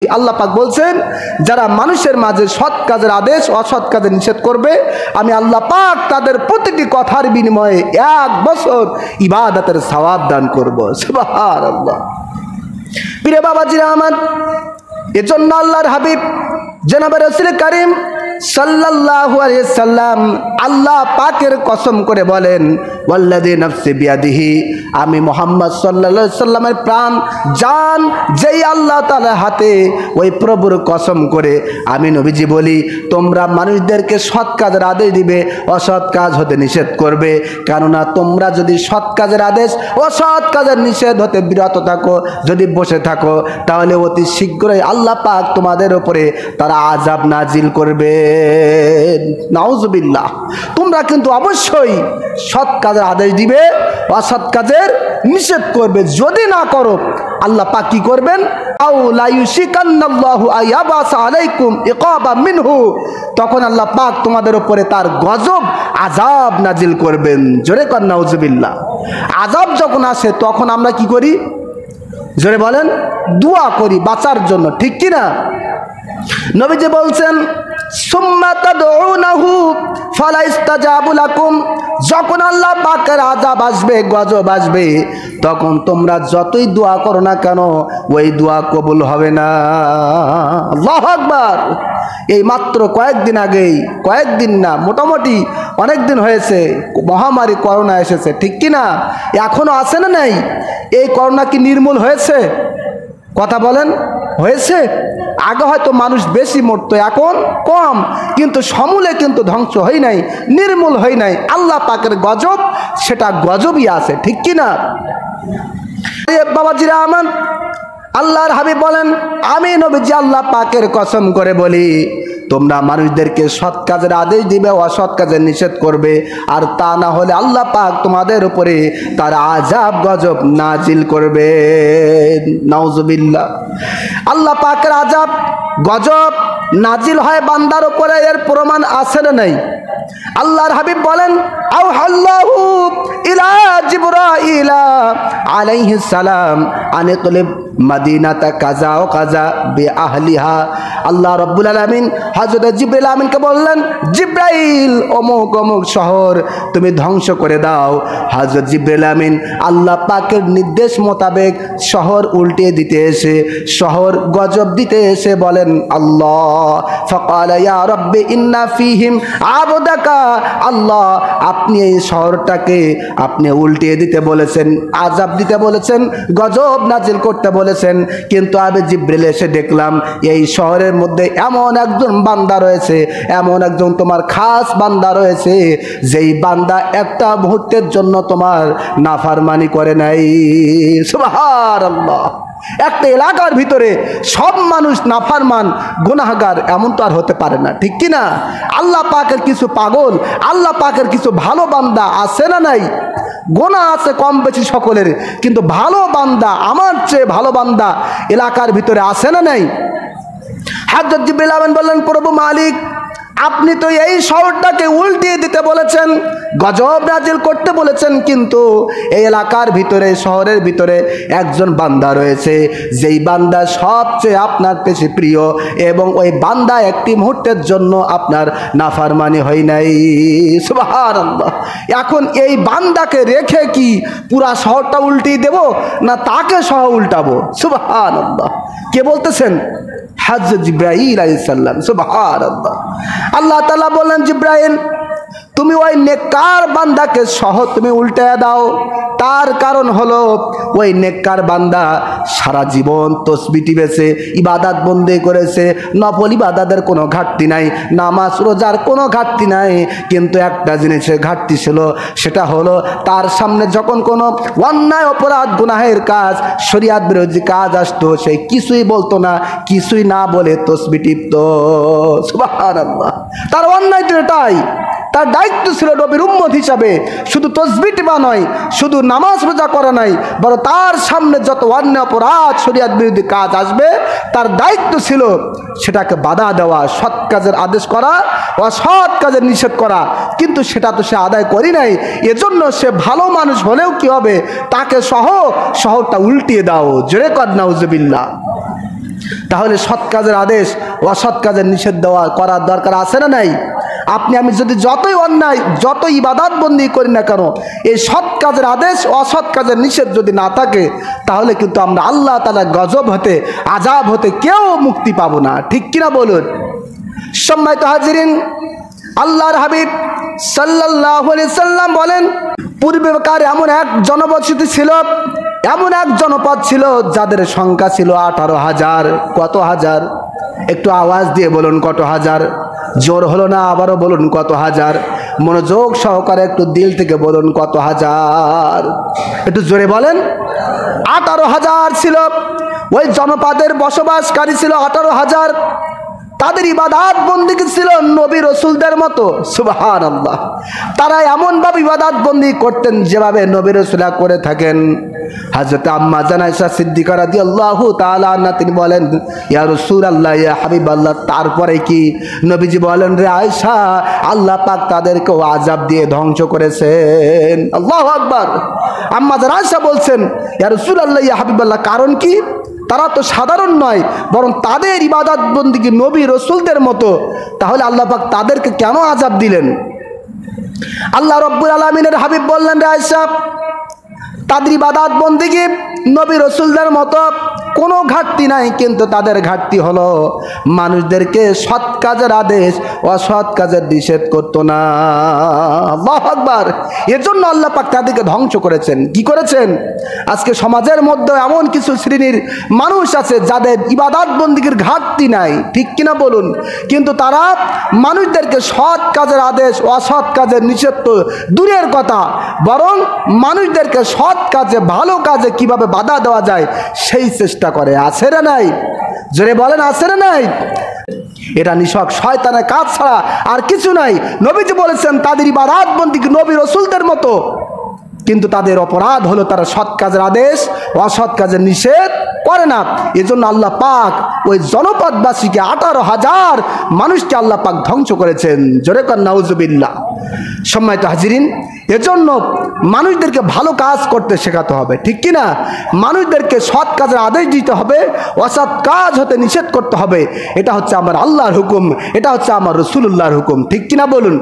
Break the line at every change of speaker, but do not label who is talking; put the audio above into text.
আল্লাহ পাক বলছেন যারা মানুষের মাঝে সৎ কাজের আদেশ অসৎ কাজের নিষেধ করবে আমি আল্লাহ পাক তাদের প্রতিটি কথার বিনিময়ে 1 বছর ইবাদতের সওয়াব দান করব। সুবহানাল্লাহ। প্রিয় বাবাজিরা আমার, এজন্য আল্লাহর হাবিব জনাবে রাসূল করিম সাল্লাল্লাহু আলাইহি সাল্লাম আল্লাহ পাকের কসম করে বলেন, ওয়াল্লাযী নাফসি বিয়াদিহি, আমি মুহাম্মদ সাল্লাল্লাহু আলাইহি সাল্লামের প্রাণ জান যেই আল্লাহ তাআলার হাতে, ওই প্রভুর কসম করে আমি নবীজি বলি, তোমরা মানুষদেরকে সৎ কাজের আদেশ দিবে, অসৎ কাজ হতে নিষেধ করবে। কেননা তোমরা যদি সৎ কাজের আদেশ অসৎ কাজের নিষেধ হতে বিরত থাকো, যদি বসে থাকো, তাহলে অতি শীঘ্রই আল্লাহ পাক তোমাদের উপরে তারা আযাব নাজিল করবে। নাউযুবিল্লাহ। তোমরা কিন্তু অবশ্যই সৎ কাজের আদেশ দিবে, অসৎ কাজের নিষেধ করবে। যদি না করো আল্লাহ পাক কি করবেন? আও লা ইউশিকান্নাল্লাহু আয়াবাসা আলাইকুম ইকাবা মিনহু, তখন আল্লাহ পাক তোমাদের উপরে তার গজব আযাব নাজিল করবেন। জোরে কর নাউযুবিল্লাহ। আযাব যখন আসে তখন আমরা কি করি? জোরে বলেন। দোয়া করি বাঁচার জন্য, ঠিক কি না? নবীজি বলছেন, সুম্মা তাদউনাহু ফালা ইস্তাজাবু লাকুম, যখন আল্লাহ পাকের আযাব আসবে, গজব আসবে, তখন তোমরা যতই দোয়া করো না কেন ওই দোয়া কবুল হবে না। আল্লাহু আকবার। এই মাত্র কয়েকদিন আগেই, কয়েকদিন না মোটামুটি অনেক দিন হয়েছে, মহামারী করোনা এসেছে, ঠিক কি না? এখনো আছে না নাই? এই করোনা কি নির্মূল হয়েছে? কথা বলেন, হয়েছে? আগে হয়তো মানুষ বেশি মরতো, এখন কম, কিন্তু সমূলে কিন্তু ধ্বংস হয় নাই, নির্মূল হয় নাই। আল্লাহ পাকের গজব সেটা গজবই আছে, ঠিক কি না? বাবাজিরা আমার, আল্লাহর হাবিব বলেন, আমি নবীজি আল্লাহ পাকের কসম করে বলি, তোমরা মানুষদেরকে সৎ কাজের আদেশ দিবে, অসৎ কাজের নিষেধ করবে, আর তা না হলে আল্লাহ পাক তোমাদের উপরে তার আযাব গজব নাজিল করবে। নাউযুবিল্লাহ। আল্লাহ পাকের আযাব গজব নাজিল হয় বান্দার উপরে, এর প্রমাণ আছে না নাই? আল্লাহর হাবিব বলেন, আওহাল্লাহু ইলা জিবরাইলা আলাইহিস সালাম আনিতলিব মদিনাতা কাজা ও কাজা বিআহলিহা। আল্লাহ রাব্বুল আলামিন হযরত জিবরাইল আমিনকে বললেন, জিবরাইল অমুক অমুক শহর তুমি ধ্বংস করে দাও। হযরত জিবরাইল আমিন আল্লাহ পাকের নির্দেশ মোতাবেক শহর উল্টিয়ে দিতে এসে, শহর গজব দিতে এসে বলেন, আল্লাহ ফাকালা ইয়া রাব্বি ইন্না ফীহিম আবদাকা, আল্লাহ আপনি এই শহরটাকে আপনি উল্টিয়ে দিতে বলেছেন, আযাব দিতে বলেছেন, গজব নাজিল করতে বলেছেন, কিন্তু আমি জিবরিল এসে দেখলাম এই শহরের মধ্যে এমন একজন বান্দা রয়েছে, এমন একজন তোমার খাস বান্দা রয়েছে, যেই বান্দা একটা মুহূর্তের জন্য তোমার নাফরমানি করে নাই। সুবহানাল্লাহ। একটা এলাকার ভিতরে সব মানুষ নাফরমান গুনাহগার, এমন তো আর হতে পারে না, ঠিক কি না? আল্লাহ পাকের কিছু পাগল, আল্লাহ পাকের কিছু ভালো বান্দা আছে না নাই? গোনা আছে কম বেশি সকলের, কিন্তু ভালো বান্দা, আমার চেয়ে ভালো বান্দা এলাকার ভিতরে আছে না নাই? হযরত জিবরাইল আমিন বললেন, প্রভু মালিক আপনি তো এই শহরটাকে উল্টিয়ে দিতে বলেছেন, গজব নাজিল করতে বলেছেন, কিন্তু এই এলাকার ভিতরে, শহরের ভিতরে একজন বান্দা রয়েছে, যেই বান্দা সবচেয়ে আপনার কাছে প্রিয়, এবং ওই বান্দা একটি মুহূর্তের জন্য আপনার নাফরমানি হয় নাই। সুবহানাল্লাহ। এখন এই বান্দাকে রেখে কি পুরা শহরটা উল্টিয়ে দেব, না তাকে সহ উল্টাবো? সুবহানাল্লাহ। কে বলতেছেন? হযরত জিবরাইল আলাইহিস সালাম। সুবহানাল্লাহ। আল্লাহ তাআলা বললেন, জিবরাইল তুমি ওই নেককার বান্দাকে সহ তুমি উল্টায়া দাও। তার কারণ হলো ওই নেককার বান্দা সারা জীবন তসবিহ টিপেছে, ইবাদত বন্দী করেছে, নফল ইবাদতের কোনো ঘাটতি নাই, নামাজ রোজার কোনো ঘাটতি নাই, কিন্তু একটা জিনিসের ঘাটতি ছিল, সেটা হলো তার সামনে যখন কোনো অন্যায় অপরাধ গুনাহের কাজ, শরীয়ত বিরোধী কাজ আসতো, সে কিছুই বলতো না, কিছুই না বলে তসবিহ টিপতো। সুবহানাল্লাহ। তার অন্যায় তো এটাই, তার দায়িত্ব ছিল নবীর উম্মত হিসাবে শুধু তসবিহ টিপা নয়, শুধু নামাজ রোজা করা নয়, বরং তার সামনে যত অন্যায় অপরাধ শরীয়ত বিরোধী কাজ আসবে তার দায়িত্ব ছিল সেটাকে বাধা দেওয়া, সৎ কাজের আদেশ করা, অসৎ কাজের নিষেধ করা। কিন্তু সেটা তো সে আদায় করি নাই, এজন্য সে ভালো মানুষ হলেও কি হবে, তাকে সহ শহরটা উল্টিয়ে দাও। জোরে কর নাউজুবিল্লাহ। তাহলে সৎ কাজের আদেশ অসৎ কাজের নিষেধ দেওয়া করার দরকার আছে না নাই? আপনি আমি যদি যতই অন্যায় যতই ইবাদত বন্দি করি না কেন, এই সৎ কাজের আদেশ অসৎ কাজের নিষেধ যদি না থাকে, তাহলে কিন্তু আমরা আল্লাহ তাআলার গজব হতে, আযাব হতে কেউ মুক্তি পাবো না। ঠিক কিনা বলুন? সম্মানিত হাজিরিন, আল্লাহর হাবিব সাল্লাল্লাহু আলাইহি সাল্লাম বলেন, পূর্বেকার এমন এক জনবসতি ছিল, এমন এক জনপদ ছিল যাদের সংখ্যা ছিল 18,000। কত হাজার? একটু আওয়াজ দিয়ে বলুন কত হাজার? জোর হলো না, আবারও বলুন কত হাজার? মনোযোগ সহকারে একটু দিল থেকে বলুন কত হাজার? একটু জোরে বলেন। 18,000 ছিল। ওই জনপদের বসবাসকারী ছিল 18,000। তাদের ইবাদত বন্দিগি ছিল নবী রাসূলদের মতো। সুবহানাল্লাহ। তারা এমনভাবে ইবাদত বন্দি করতেন যেভাবে নবী রাসূলরা করে থাকেন। হযরত আম্মা জান আয়েশা সিদ্দিকা রাদিয়াল্লাহু তাআলা আনহা তিনি বলেন, ইয়া রাসূলুল্লাহ, ইয়া হাবিবাল্লাহ, তারপরে কি? নবীজি বলেন, রে আয়েশা, আল্লাহ পাক তাদেরকে আযাব দিয়ে ধ্বংস করেছেন। আল্লাহু আকবার। আম্মা জান আয়েশা বলছেন, ইয়া রাসূলুল্লাহ, ইয়া হাবিবাল্লাহ, কারণ কি? তারা তো সাধারণ নয়, বরং তাদের ইবাদত বন্দিগি নবী রাসূলদের মতো। তাহলে আল্লাহ পাক তাদেরকে কেন আযাব দিলেন? আল্লাহ রাব্বুল আলামিনের হাবিব বললেন, রে আয়েশা, তাদের ইবাদত বন্দিগি নবী রাসূলদের মতো, কোনো ঘাটতি নাই, কিন্তু তাদের ঘাটতি হলো মানুষদেরকে সৎ কাজের আদেশ অসৎ কাজের নিষেধ করতো না। আল্লাহু আকবার। এজন্য আল্লাহ পাক তাদেরকে ধ্বংস করেছেন। কি করেছেন? আজকে সমাজের মধ্যে এমন কিছু শ্রেণীর মানুষ আছে যাদের ইবাদত বন্দিগির ঘাটতি নাই। ঠিক কিনা বলুন? কিন্তু তারা মানুষদেরকে সৎ কাজের আদেশ অসৎ কাজের নিষেধ তো দূরের কথা, বরং মানুষদেরকে সৎ কাজে, ভালো কাজে কিভাবে বাধা দেওয়া যায় সেই চেষ্টা করে। আছে না নাই? জোরে বলেন, আছে না নাই? এটা নিছক শয়তানের কাজ ছাড়া আর কিছু নাই। নবীজি বলেছেন তাদের ইবাদত বন্দিগি নবী রাসূলদের মতো, কিন্তু তাদের অপরাধ হলো তারা সৎ কাজের আদেশ অসৎ কাজের নিষেধ করে না। এজন্য আল্লাহ পাক ওই জনপদবাসীকে 18,000 মানুষকে আল্লাহ পাক ধ্বংস করেছেন। জোরে কর নাউজুবিল্লাহ। সম্মানিত হাজিরিন, এজন্য মানুষদেরকে ভালো কাজ করতে শেখাতে হবে। ঠিক কিনা? মানুষদেরকে সৎ কাজের আদেশ দিতে হবে, অসৎ কাজ হতে নিষেধ করতে হবে। এটা হচ্ছে আমার আল্লাহর হুকুম, এটা হচ্ছে আমার রাসূলুল্লাহর হুকুম। ঠিক কিনা বলুন?